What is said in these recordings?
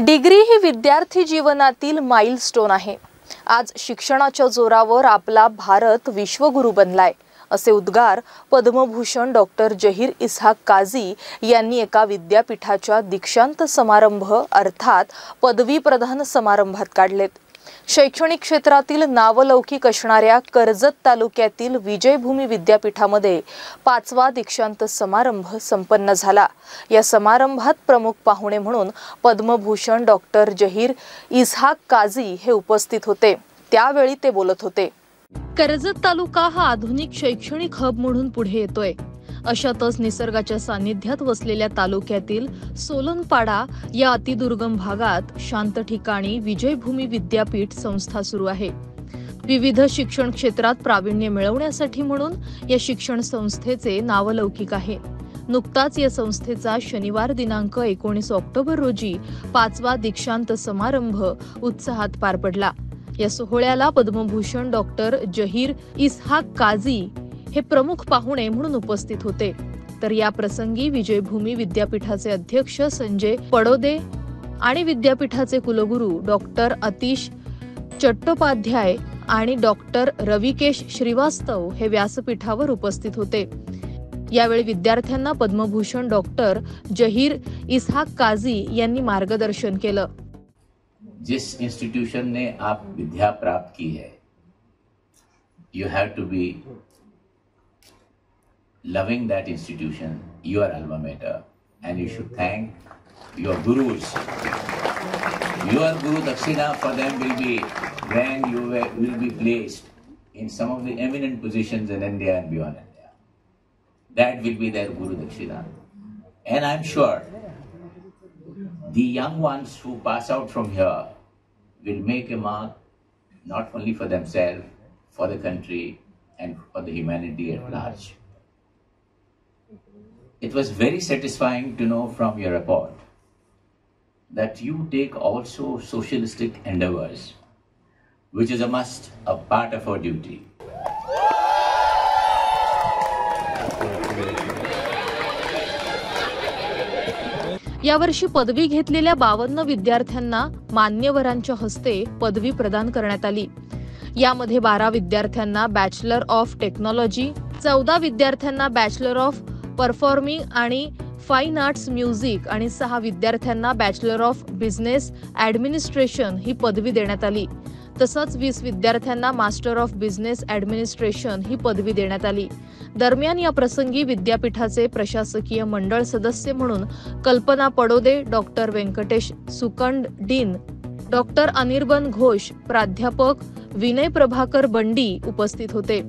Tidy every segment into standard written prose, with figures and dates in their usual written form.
Degree ही विद्यार्थी जीवनातील milestone आहे। आज शिक्षणाच्या जोरावर आपला भारत विश्वगुरू बनलाय असे उद्गार पद्मभूषण डॉक्टर जहीर इसहाक काझी यांनी एका विद्यापीठाच्या दीक्षांत समारंभ अर्थात पदवी प्रदान समारंभात काढलेत। शैक्षणिक क्षेत्रातील नावलौकिक असणाऱ्या कर्जत तालुक्यातील विजयभूमी विद्यापीठामध्ये 5वा दीक्षांत समारंभ संपन्न झाला। या समारंभात प्रमुख पाहुणे म्हणून पद्मभूषण डॉक्टर जहीर इसहाक काझी हे उपस्थित होते। त्यावेळी ते बोलत होते। कर्जत तालुका हा आधुनिक शैक्षणिक हब म्हणून पुढे येतोय। अशातच निसर्गाच्या सानिध्यात वसलेल्या तालुक्यातील सोलनपाडा या अतिदुर्गम भागात शांत ठिकाणी विजयभूमी विद्यापीठ संस्था सुरू आहे। विविध शिक्षण क्षेत्रात प्रावीण्य मिळवण्यासाठी म्हणून या शिक्षण संस्थेचे नावलौकिक आहे। नुकताच या संस्थेचा शनिवार दिनांक 19 ऑक्टोबर रोजी 5वा दीक्षांत समारंभ उत्साहात पार पडला। या सोहळ्याला पद्मभूषण डॉक्टर जहीर इसहाक काझी हे प्रमुख पाहुणे म्हणून उपस्थित होते। तर या प्रसंगी विजयभूमी विद्यापीठाचे अध्यक्ष संजय पडोदे आणि विद्यापीठाचे कुलगुरू डॉक्टर अतिश चट्टोपाध्याय आणि डॉक्टर रविकेश श्रीवास्तव हे व्यासपीठावर उपस्थित होते। यावेळी विद्यार्थ्यांना पद्मभूषण डॉक्टर जहीर इसहाक काझी यांनी मार्गदर्शन केलं। जिस इंस्टीट्यूशन ने आप विद्या प्राप्त की है, you have to be loving that institution, your alma mater, and you should thank your gurus. Your guru dakshina for them will be when you will be placed in some of the eminent positions in India and beyond India. That will be their guru dakshina. And I'm sure the young ones who pass out from here will make a mark not only for themselves, for the country and for the humanity at large. It was very satisfying to know from your report that you take also socialistic endeavors, which is a must, a part of our duty. यावर्षी पदवी घेतलेल्या 52 विद्यार्थ्यांना मान्यवरांच्या हस्ते पदवी प्रदान करण्यात आली। यामध्ये 12 विद्यार्थ्यांना बॅचलर ऑफ टेक्नॉलॉजी, 14 विद्यार्थ्यांना बॅचलर ऑफ परफॉर्मिंग आणि फाईन आर्ट्स म्युझिक आणि 6 विद्यार्थ्यांना बॅचलर ऑफ बिझनेस ॲडमिनिस्ट्रेशन ही पदवी देण्यात आली। तसंच 20 विद्यार्थ्यांना मास्टर ऑफ बिझनेस ॲडमिनिस्ट्रेशन ही पदवी देण्यात आली। दरम्यान या प्रसंगी विद्यापीठाचे प्रशासकीय मंडळ सदस्य म्हणून Kalpana Padode, doctor Venkatesh Sukand dean, doctor Anirban Ghosh, प्राध्यापक विनय प्रभाकर बंडी उपस्थित होते।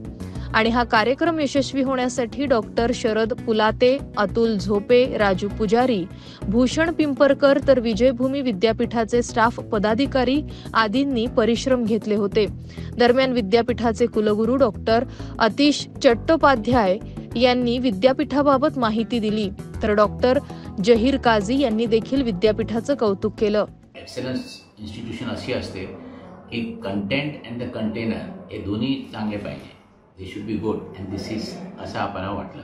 आणि हा कार्यक्रम यशस्वी होण्यासाठी डॉक्टर शरद पुलाते, अतुल झोपे, राजू पुजारी, भूषण पिंपरकर तर विजयभूमी विद्यापीठाचे स्टाफ पदाधिकारी आदींनी परिश्रम घेतले होते। दरम्यान विद्यापीठाचे कुलगुरू डॉक्टर अतिश चट्टोपाध्याय यांनी विद्यापीठाबाबत माहिती दिली, तर डॉक्टर जहीर काझी यांनी देखील विद्यापीठाचं कौतुक केलं। एक्सलन्स इन्स्टिट्यूशन अशी असते की कंटेंट अँड द कंटेनर हे दोन्ही चांगले पाहिजे। They should be good and this is असं आपल्याला वाटलं।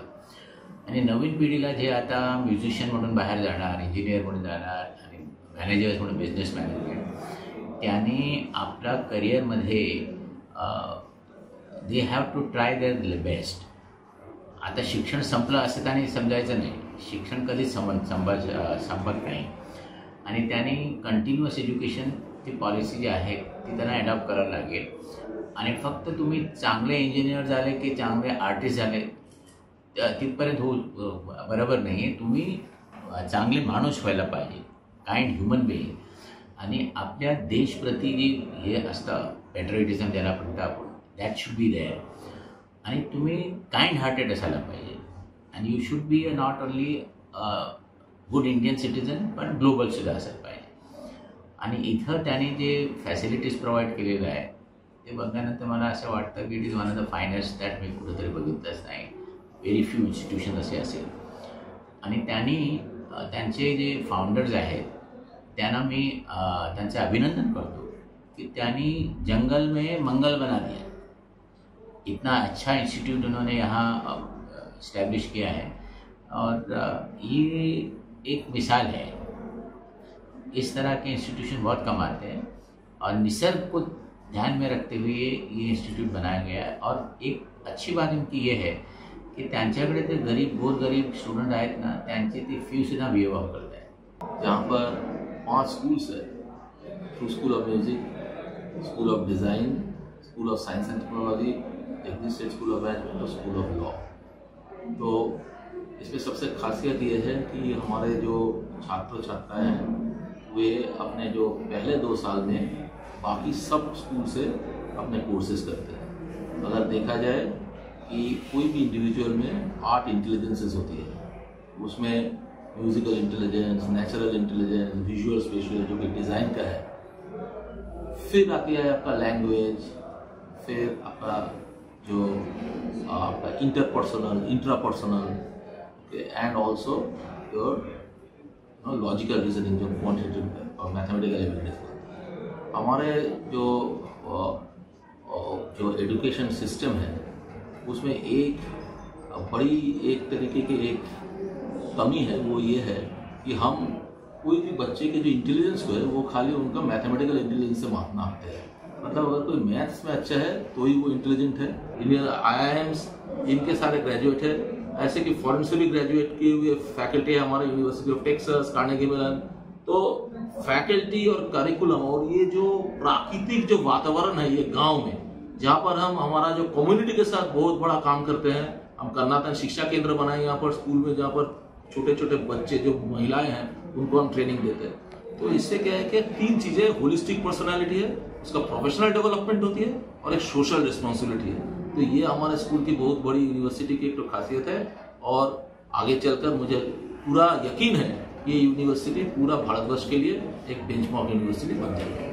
आणि नवीन पिढीला जे आता म्युझिशियन म्हणून बाहेर जाणार, इंजिनियर म्हणून जाणार आणि मॅनेजर्स म्हणून बिझनेस मॅनेजमेंट, त्यांनी आपल्या करिअरमध्ये they have to try their best. आता शिक्षण संपलं असं त्यांनी समजायचं नाही। शिक्षण कधीच संपत नाही आणि त्यांनी कंटिन्युअस एज्युकेशन ती पॉलिसी जी आहे ती त्यांना ॲडॉप्ट करायला लागेल। आणि फक्त तुम्ही चांगले इंजिनियर झाले की चांगले आर्टिस्ट झाले तिथपर्यंत बरोबर नाही। तुम्ही चांगले माणूस व्हायला पाहिजे, काइंड ह्युमन बिईंग। आणि आपल्या देशप्रती जी हे असतं पॅट्रियोटिझम ज्याला म्हणतो आपण, दॅट शुड बी देअर। आणि तुम्ही काइंड हार्टेड असायला पाहिजे and you should be not only good Indian citizen पण ग्लोबल सुद्धा असायला पाहिजे। आणि इथं त्याने जे फॅसिलिटीज प्रोव्हाइड केलेलं आहे ते बघल्यानंतर मला असं वाटतं की it is one of the finest that मी कुठेतरी बघितलंच नाही। व्हेरी फ्यू इन्स्टिट्यूशन असे असेल। आणि त्यांनी त्यांचे जे फाउंडर्स आहेत त्यांना मी त्यांचं अभिनंदन करतो की त्यांनी जंगल में मंगल बना दिया। इतना अच्छा इंस्टीट्यूट उन्होंने यहाँ इस्टेब्लिश किया है और ये एक मिसाल है इस तरह के इंस्टीट्यूशन बहुत कम आते हैं और निसर्ग को ध्यान में रखते हुए ये इंस्टीट्यूट बनाया गया है। और एक अच्छी बात इनकी ये है की त्यांच्याकडे ते गरीब गोरगरीब स्टुडंट आहेत ना, त्यांची ती फी सुद्धा वेव ऑफ करत आहे। जहाँ पर 5 स्कूल्स है, school of music, school of design, school of science end technology, Jagdish state school of management और स्कूल ऑफ लॉ। तो इसमें सबसे खासियत ये है कि हमारे जो छात्र छात्राएँ हैं वे अपने जो पहले 2 साल में बाकी सब स्कूल से अपने कोर्सेज करते हैं। अगर देखा जाए कि कोई भी इंडिविजुअल में 8 इंटेलिजेंसेस होती है, उसमें musical intelligence, natural intelligence, visual special जो कि डिज़ाइन का है, फिर आती है आपका लैंग्वेज, फिर आपका जो आपका interpersonal, intrapersonal end also your logical reasoning जो क्वांटिटेटिव और मैथमेटिकल एबिलिटीज। हमारे जो एजुकेशन सिस्टम है उसमें एक तरीके की एक कमी है, वो ये है कि हम कोई भी बच्चे के जो इंटेलिजेंस को है वो खाली उनका मैथमेटिकल इंटेलिजेंस से नापते हैं। मतलब अगर कोई मैथ्स में अच्छा है तो ही वो इंटेलिजेंट है। इंडियन IIMs इनके सारे ग्रेजुएट है, ऐसे कि फॉरेन से भी ग्रेजुएट किए हुए फैकल्टी है हमारे university of Texas, Carnegie Mellon. तो फैकल्टी और करिकुलम और ये जो प्राकृतिक जो वातावरण है ये गांव में, जहाँ पर हम हमारा जो कम्युनिटी के साथ बहुत बड़ा काम करते हैं। हम कर्नाटक शिक्षा केंद्र बनाए यहाँ पर स्कूल में, जहाँ पर छोटे छोटे बच्चे जो महिलाएं हैं उनको हम ट्रेनिंग देते हैं। तो इससे क्या है कि 3 चीजें, होलिस्टिक पर्सनालिटी है, उसका प्रोफेशनल डेवलपमेंट होती है और एक सोशल रिस्पॉन्सिबिलिटी है। तो ये हमारे स्कूल की बहुत बड़ी यूनिवर्सिटी की एक तो खासियत है और आगे चलकर मुझे पूरा यकीन है ये यूनिवर्सिटी पूरा भारतवर्ष के लिए एक बेंचमार्क यूनिवर्सिटी बन जाएगी।